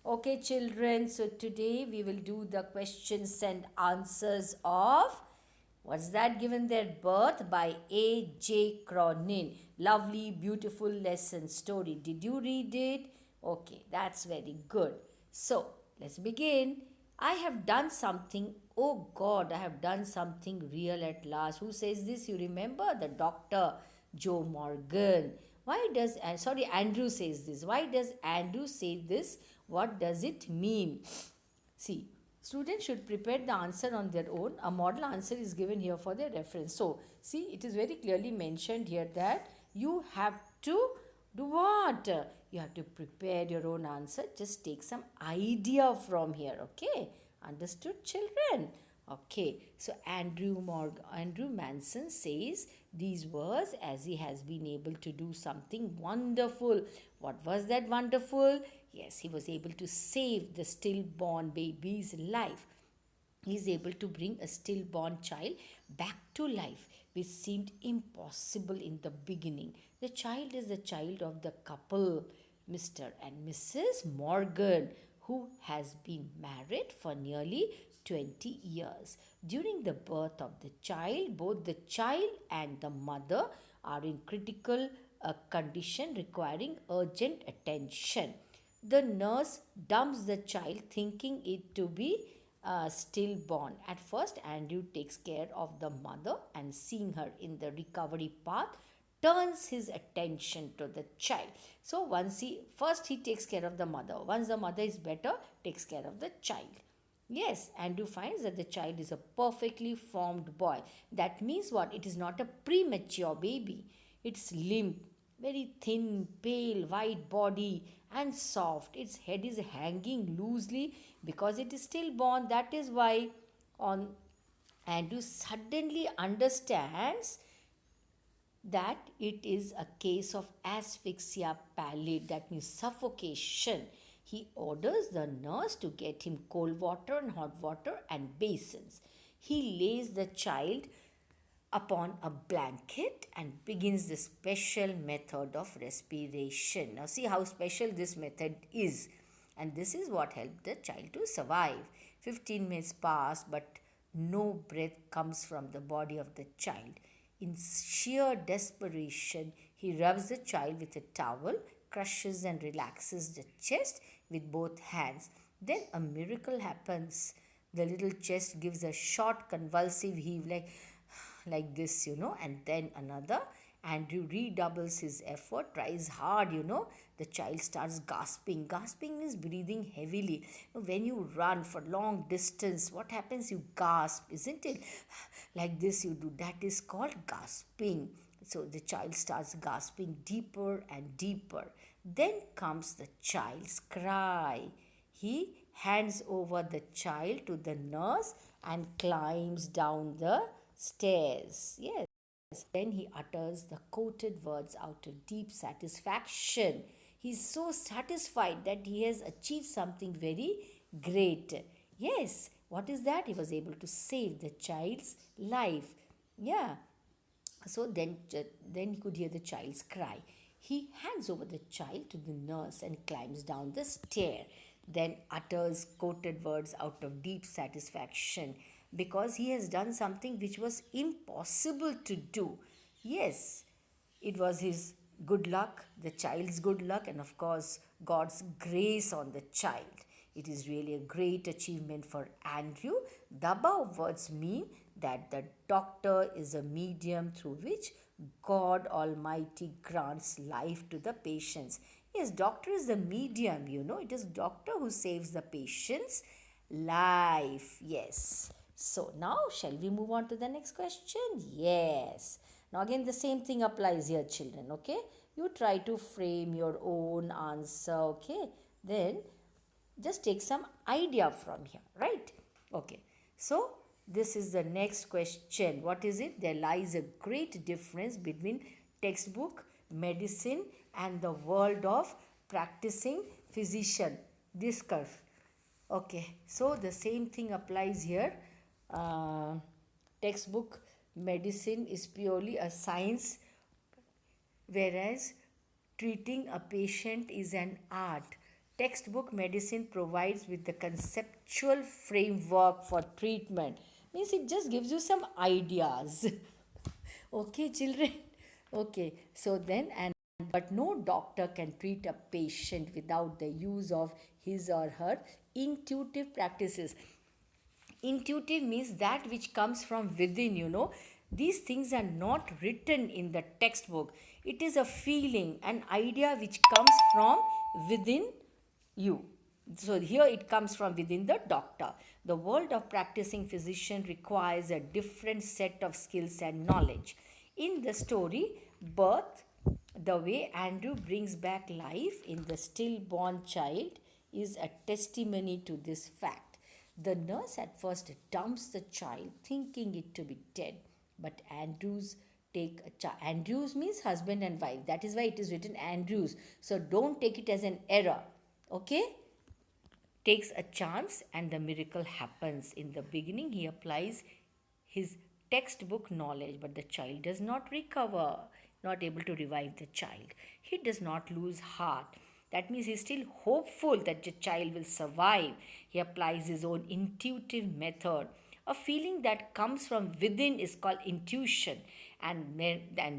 Okay, children, so today we will do the questions and answers of what's that given there? Birth by A.J. Cronin. Lovely, beautiful lesson story. Did you read it? Okay, that's very good. So, let's begin. I have done something. Oh God, I have done something real at last. Who says this? You remember? The doctor, Joe Morgan. Why does, sorry, Andrew says this. Why does Andrew say this? What does it mean? See, students should prepare the answer on their own. A model answer is given here for their reference. So, see, it is very clearly mentioned here that you have to do what? You have to prepare your own answer. Just take some idea from here, okay? Understood, children? Okay, so Andrew Manson says these words as he has been able to do something wonderful. What was that wonderful? Yes, he was able to save the stillborn baby's life. He is able to bring a stillborn child back to life, which seemed impossible in the beginning. The child is the child of the couple, Mr. and Mrs. Morgan, who has been married for nearly 20 years. During the birth of the child, both the child and the mother are in critical condition requiring urgent attention. The nurse dumps the child, thinking it to be stillborn. At first, Andrew takes care of the mother and, seeing her in the recovery path, turns his attention to the child. So once he takes care of the mother. Once the mother is better, takes care of the child. Yes, Andrew finds that the child is a perfectly formed boy. That means what? It is not a premature baby. It's limp, very thin, pale, white body, and soft. Its head is hanging loosely because it is stillborn. That is why on Andrew suddenly understands that it is a case of asphyxia pallid, that means suffocation. He orders the nurse to get him cold water and hot water and basins. He lays the child upon a blanket and begins the special method of respiration. Now, see how special this method is. And this is what helped the child to survive. 15 minutes pass, but no breath comes from the body of the child. In sheer desperation, he rubs the child with a towel, crushes and relaxes the chest with both hands. Then a miracle happens. The little chest gives a short convulsive heave, like this, and then another. Andrew redoubles his effort, tries hard, The child starts gasping. Gasping means breathing heavily. When you run for long distance, what happens? You gasp, isn't it? Like this, you do. That is called gasping. So the child starts gasping deeper and deeper. Then comes the child's cry. He hands over the child to the nurse and climbs down the stairs. Yes. Then he utters the quoted words out of deep satisfaction. He's so satisfied that he has achieved something very great. Yes, what is that? He was able to save the child's life. Yeah. So then he could hear the child's cry. He hands over the child to the nurse and climbs down the stair, then utters quoted words out of deep satisfaction because he has done something which was impossible to do. Yes, it was his good luck, the child's good luck, and of course, God's grace on the child. It is really a great achievement for Andrew. The above words mean that the doctor is a medium through which God Almighty grants life to the patients. Yes, doctor is the medium, it is doctor who saves the patient's life. Yes. So now shall we move on to the next question? Yes. Now again the same thing applies here, children, okay? You try to frame your own answer, okay? Then just take some idea from here, right? Okay. So this is the next question. What is it? There lies a great difference between textbook medicine and the world of practicing physician. Discuss. Okay, so the same thing applies here. Textbook medicine is purely a science, whereas treating a patient is an art. Textbook medicine provides with the conceptual framework for treatment. Means it just gives you some ideas. Okay, children. Okay, so then and but no doctor can treat a patient without the use of his or her intuitive practices. Intuitive means that which comes from within, these things are not written in the textbook. It is a feeling, an idea which comes from within you. So here it comes from within the doctor. The world of practicing physician requires a different set of skills and knowledge. In the story Birth, the way Andrew brings back life in the stillborn child is a testimony to this fact. The nurse at first dumps the child, thinking it to be dead, but Andrews means husband and wife. That is why it is written Andrews. So don't take it as an error. Okay? Takes a chance and the miracle happens. In the beginning, he applies his textbook knowledge, but the child does not recover, not able to revive the child. He does not lose heart. That means he's still hopeful that the child will survive. He applies his own intuitive method. A feeling that comes from within is called intuition. And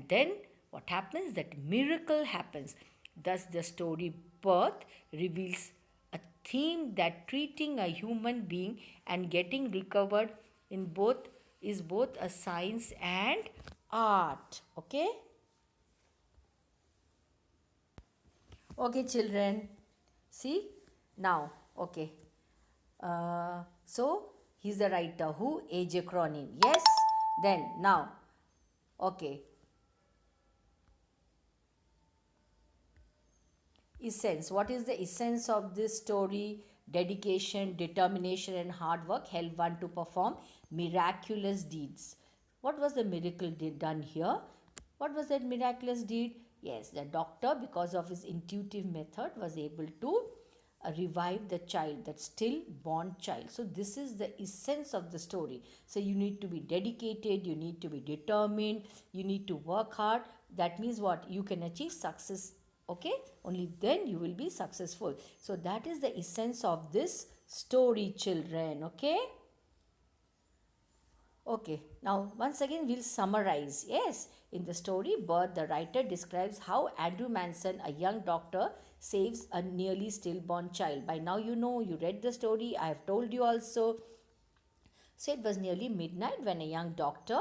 then what happens? That miracle happens. Thus, the story Birth reveals a theme that treating a human being and getting recovered in both is both a science and art. Okay? Okay, children. See? Now, okay. So, he's the writer who? A.J. Cronin. Yes? Then, now, okay. Essence. What is the essence of this story? Dedication, determination, and hard work help one to perform miraculous deeds. What was the miracle done here? What was that miraculous deed? Yes, the doctor, because of his intuitive method, was able to revive the child, that stillborn child. So this is the essence of the story. So you need to be dedicated, you need to be determined, you need to work hard. That means what? You can achieve success. Okay, only then you will be successful. So that is the essence of this story, children. Okay. Okay, now once again we'll summarize. Yes, in the story Birth, the writer describes how Andrew Manson, a young doctor, saves a nearly stillborn child. By now you know, you read the story, I have told you also. So it was nearly midnight when a young doctor,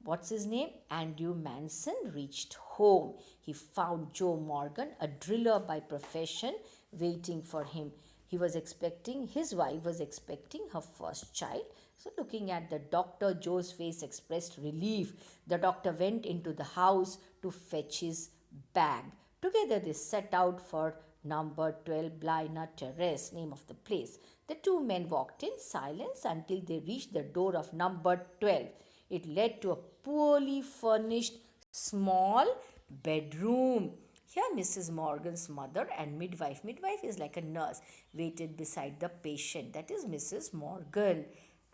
what's his name? Andrew Manson, reached home. He found Joe Morgan, a driller by profession, waiting for him. His wife was expecting her first child. So, looking at the doctor, Joe's face expressed relief. The doctor went into the house to fetch his bag. Together, they set out for number 12 Blaina Terrace, name of the place. The two men walked in silence until they reached the door of number 12. It led to a poorly furnished small bedroom. Here, Mrs. Morgan's mother and midwife is like a nurse, waited beside the patient, that is Mrs. Morgan.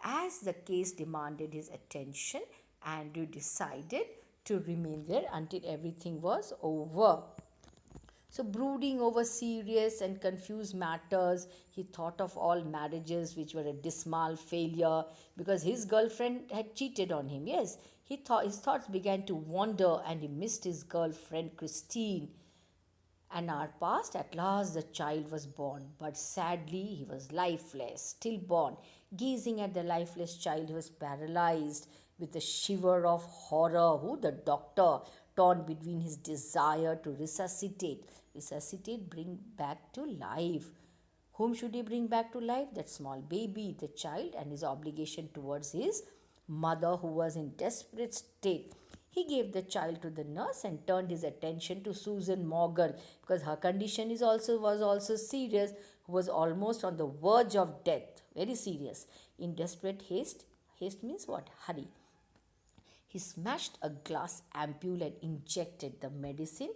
As the case demanded his attention, Andrew decided to remain there until everything was over. So, brooding over serious and confused matters, he thought of all marriages which were a dismal failure because his girlfriend had cheated on him. Yes, his thoughts began to wander and he missed his girlfriend Christine. An hour passed. At last, the child was born, but sadly, he was lifeless, stillborn. Gazing at the lifeless child, he was paralyzed with a shiver of horror. Who? The doctor, torn between his desire to resuscitate, bring back to life. Whom should he bring back to life? That small baby, the child, and his obligation towards his mother, who was in desperate state. He gave the child to the nurse and turned his attention to Susan Morgan because her condition was also serious, who was almost on the verge of death. Very serious. In desperate haste means what? Hurry. He smashed a glass ampule and injected the medicine.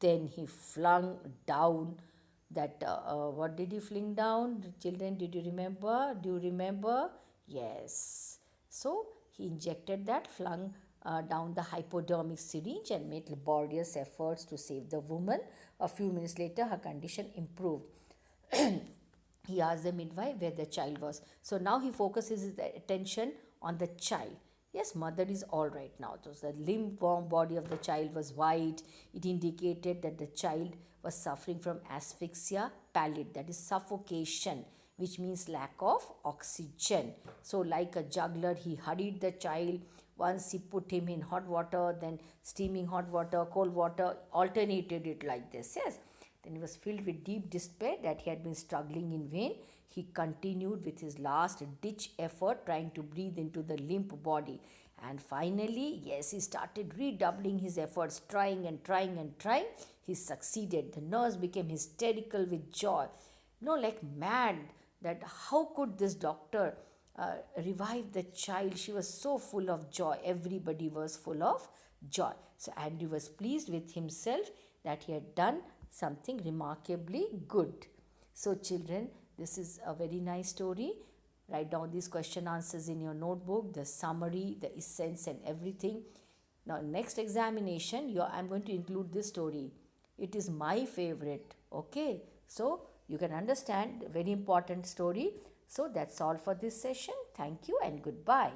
Then he flung down that. What did he fling down? Children, did you remember? Do you remember? Yes. So he injected that, flung down the hypodermic syringe, and made laborious efforts to save the woman. A few minutes later, her condition improved. he asked the midwife where the child was. So now he focuses his attention on the child. Yes, mother is all right now. So the limp, warm body of the child was white. It indicated that the child was suffering from asphyxia pallid, that is suffocation, which means lack of oxygen. So, like a juggler, he hurried the child. Once he put him in hot water, then steaming hot water, cold water, alternated it like this. Yes. Then he was filled with deep despair that he had been struggling in vain. He continued with his last ditch effort, trying to breathe into the limp body. And finally, yes, he started redoubling his efforts, trying and trying and trying. He succeeded. The nurse became hysterical with joy, like mad, that how could this doctor revive the child. She was so full of joy. Everybody was full of joy. So Andrew was pleased with himself that he had done something remarkably good. So, children, this is a very nice story. Write down these question answers in your notebook, the summary, the essence, and everything. Now, next examination, I'm going to include this story. It is my favorite. Okay, so you can understand, very important story. So that's all for this session. Thank you and goodbye.